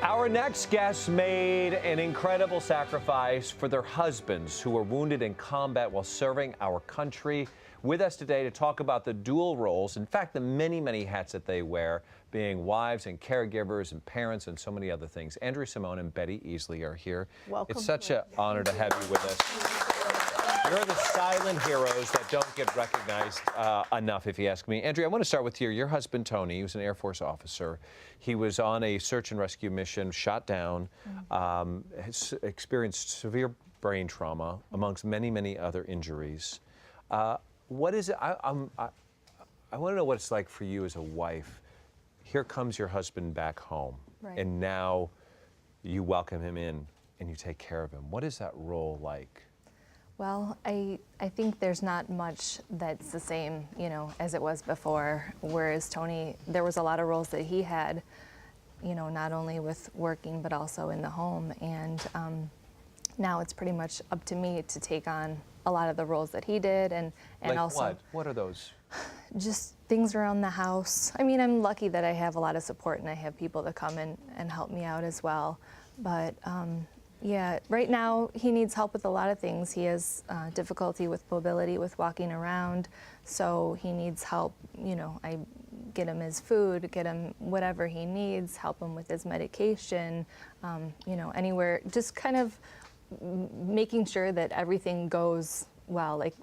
Our next guest made an incredible sacrifice for their husbands who were wounded in combat while serving our country. With us today to talk about the dual roles, in fact, the many, many hats that they wear, being wives and caregivers and parents and so many other things. Andrea, Simone, and Betty Easley are here. Welcome. It's such an honor to have you with us. You're the silent heroes that don't get recognized enough, if you ask me. Andrea, I want to start with you. Your husband, Tony, he was an Air Force officer. He was on a search and rescue mission, shot down, has experienced severe brain trauma, amongst many, many other injuries. What is it? I want to know what it's like for you as a wife. Here comes your husband back home, Right. and now you welcome him in and you take care of him. What is that role like? Well, I think there's not much that's the same, as it was before. Whereas Tony, there was a lot of roles that he had, not only with working, but also in the home. And now it's pretty much up to me to take on a lot of the roles that he did. And Like also what are those? just things around the house. I mean, I'm lucky that I have a lot of support and I have people to come and help me out as well. But yeah, right now he needs help with a lot of things. He has difficulty with mobility, with walking around, so he needs help. I get him his food, get him whatever he needs, help him with his medication, anywhere, just kind of making sure that everything goes well, like,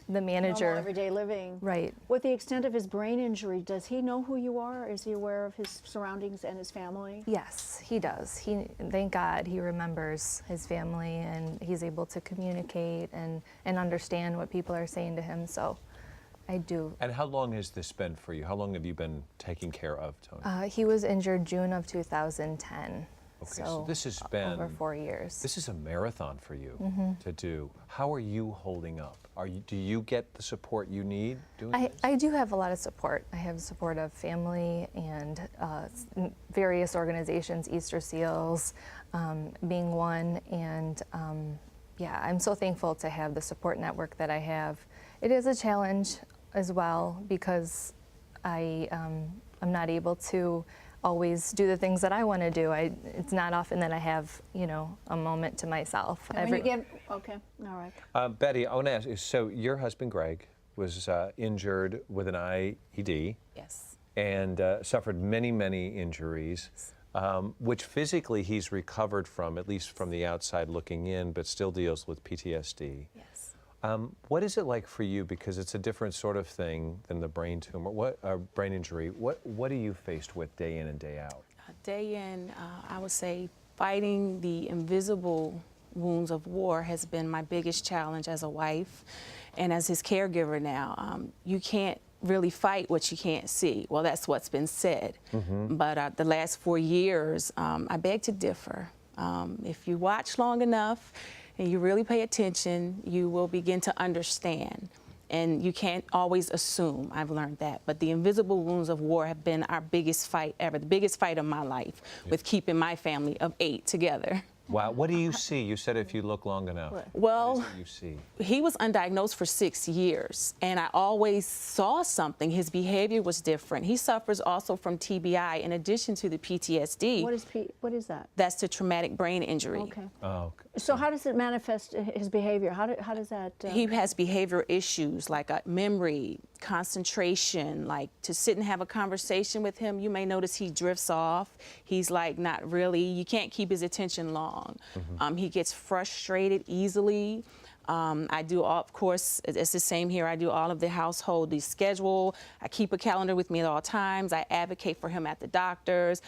the manager. Normal everyday living. Right. With the extent of his brain injury, does he know who you are? Is he aware of his surroundings and his family? Yes, he does. Thank God he remembers his family and he's able to communicate and understand what people are saying to him, so I do. And how long has this been for you? How long have you been taking care of Tony? He was injured June of 2010. Okay, so this has been over 4 years. This is a marathon for you to do. How are you holding up? Do you get the support you need doing this? I do have a lot of support. I have support of family and various organizations, Easter Seals being one, and yeah, I'm so thankful to have the support network that I have. It is a challenge as well because I'm not able to always do the things that I want to do. It's not often that I have, a moment to myself. Okay, all right. Betty, I want to ask you, so your husband, Greg, was injured with an IED. Yes. And suffered many, many injuries, which physically he's recovered from, at least from the outside looking in, but still deals with PTSD. Yes. What is it like for you? Because it's a different sort of thing than the brain tumor, brain injury. What are you faced with day in and day out? Day in, I would say fighting the invisible wounds of war has been my biggest challenge as a wife and as his caregiver now. You can't really fight what you can't see. Well, that's what's been said. But the last 4 years, I beg to differ. If you watch long enough, and you really pay attention, you will begin to understand. And you can't always assume, I've learned that. But the invisible wounds of war have been our biggest fight ever, the biggest fight of my life, with keeping my family of 8 together. Wow, what do you see? You said if you look long enough. Well, what is it you see? He was undiagnosed for 6 years, and I always saw something. His behavior was different. He suffers also from TBI in addition to the PTSD. What is that? That's the traumatic brain injury. Okay. Oh, okay. So how does it manifest his behavior? How does that? He has behavioral issues like memory, concentration, like to sit and have a conversation with him, you may notice he drifts off. He's like not really, you can't keep his attention long. He gets frustrated easily. I do, of course, it's the same here. I do all of the household, the schedule. I keep a calendar with me at all times. I advocate for him at the doctor's.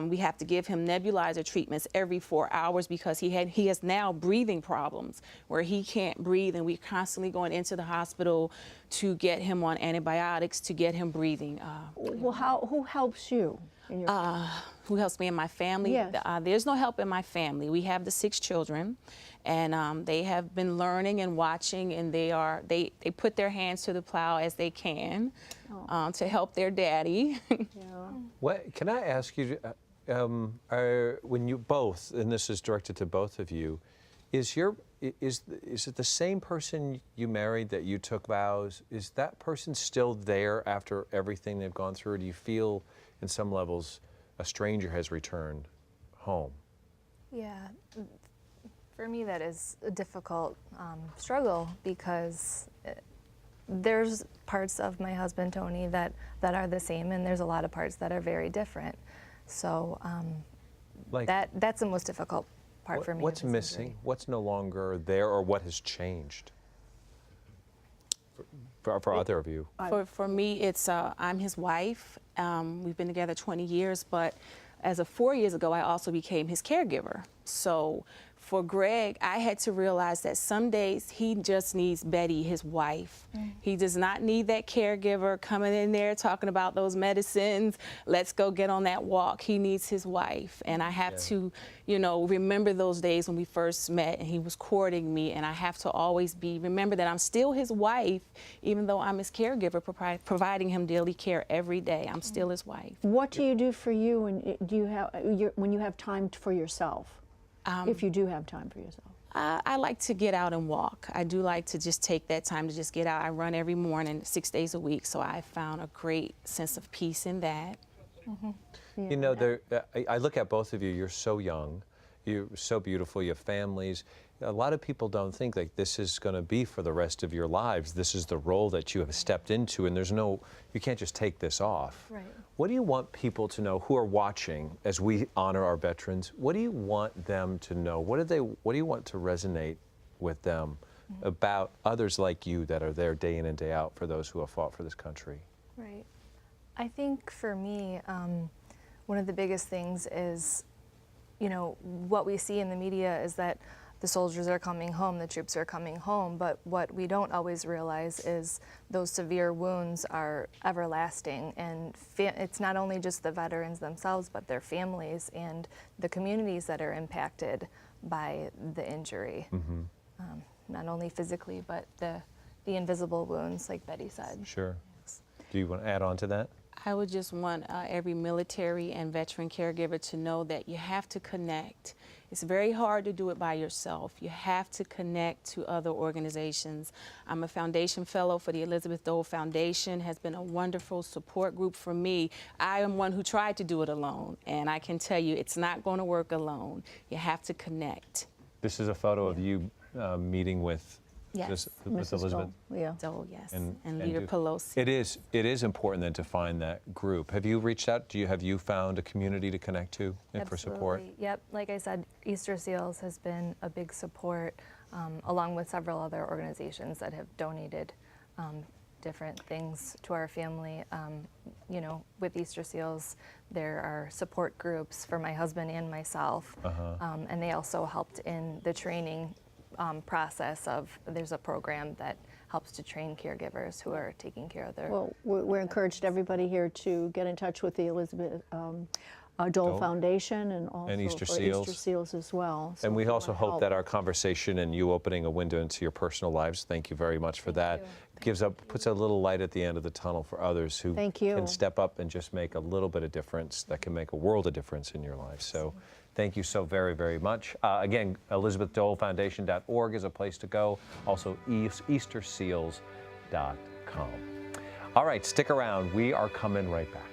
We have to give him nebulizer treatments every 4 hours because he has now breathing problems where he can't breathe, and we're constantly going into the hospital to get him on antibiotics to get him breathing. Well, who helps you? Who helps me and my family? Yes. There's no help in my family. We have the 6 children, and they have been learning and watching, and they put their hands to the plow as they can to help their daddy. What can I ask you? When you both, and this is directed to both of you, is it the same person you married that you took vows? Is that person still there after everything they've gone through? Or do you feel, in some levels, a stranger has returned home? Yeah, for me that is a difficult struggle because there's parts of my husband Tony that are the same, and there's a lot of parts that are very different. So Like, that's the most difficult part for me. what's of this missing? injury. What's no longer there, or what has changed for either of you? For me, it's I'm his wife. We've been together 20 years, but as of 4 years ago, I also became his caregiver. So for Greg, I had to realize that some days he just needs Betty, his wife. He does not need that caregiver coming in there talking about those medicines. Let's go get on that walk. He needs his wife. And I have to, you know, remember those days when we first met and he was courting me. And I have to always remember that I'm still his wife, even though I'm his caregiver, providing him daily care every day. I'm still his wife. What do you do for you, and do you have when you have time for yourself? If you do have time for yourself. I like to get out and walk. I do like to just take that time to just get out. I run every morning, 6 days a week, so I found a great sense of peace in that. Yeah. You know, I look at both of you. You're so young. You're so beautiful. You have families. A lot of people don't think like this is going to be for the rest of your lives. This is the role that you have stepped into, and you can't just take this off. Right. What do you want people to know who are watching as we honor our veterans? What do you want them to know? What do you want to resonate with them about others like you that are there day in and day out for those who have fought for this country? Right. I think for me, one of the biggest things is, you know, what we see in the media is that the soldiers are coming home, the troops are coming home, but what we don't always realize is those severe wounds are everlasting, and it's not only just the veterans themselves, but their families and the communities that are impacted by the injury. Not only physically, but the invisible wounds, like Betty said. Sure. Do you want to add on to that? I would just want every military and veteran caregiver to know that you have to connect. It's very hard to do it by yourself. You have to connect to other organizations. I'm a foundation fellow for the Elizabeth Dole Foundation, has been a wonderful support group for me. I am one who tried to do it alone, and I can tell you it's not going to work alone. You have to connect. This is a photo of you meeting with Yes. with Mrs. Elizabeth. Dole, yeah. Dole, yes, And Leader do- Pelosi. It is important then to find that group. Have you reached out? Have you found a community to connect to and for support? Absolutely. Yep, like I said, Easter Seals has been a big support, along with several other organizations that have donated different things to our family. You know, with Easter Seals, there are support groups for my husband and myself, and they also helped in the training process of, there's a program that helps to train caregivers who are taking care of their. Well, we're encouraged everybody here to get in touch with the Elizabeth Dole Foundation and also Easter for Seals. Easter Seals as well. So And we if you also wanna hope help. that our conversation and you opening a window into your personal lives, thank you very much for that, puts a little light at the end of the tunnel for others who Thank you. can step up and just make a little bit of difference that can make a world of difference in your life. So thank you so very, very much. Again, ElizabethDoleFoundation.org is a place to go. Also, EasterSeals.com. All right, stick around. We are coming right back.